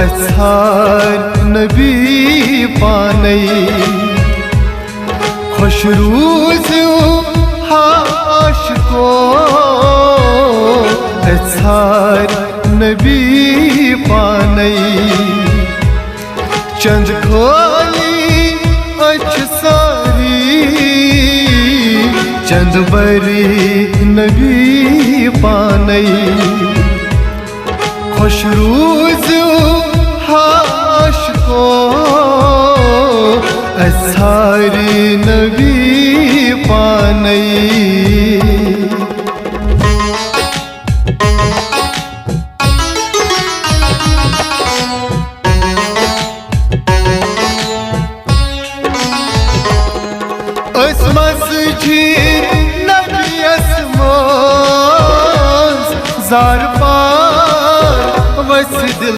हसार नबी पानई खुश रूज़ो हाश को हसार नबी पानई चंद खोली अच सारी चंद बरी नबी पानई खुश रूज़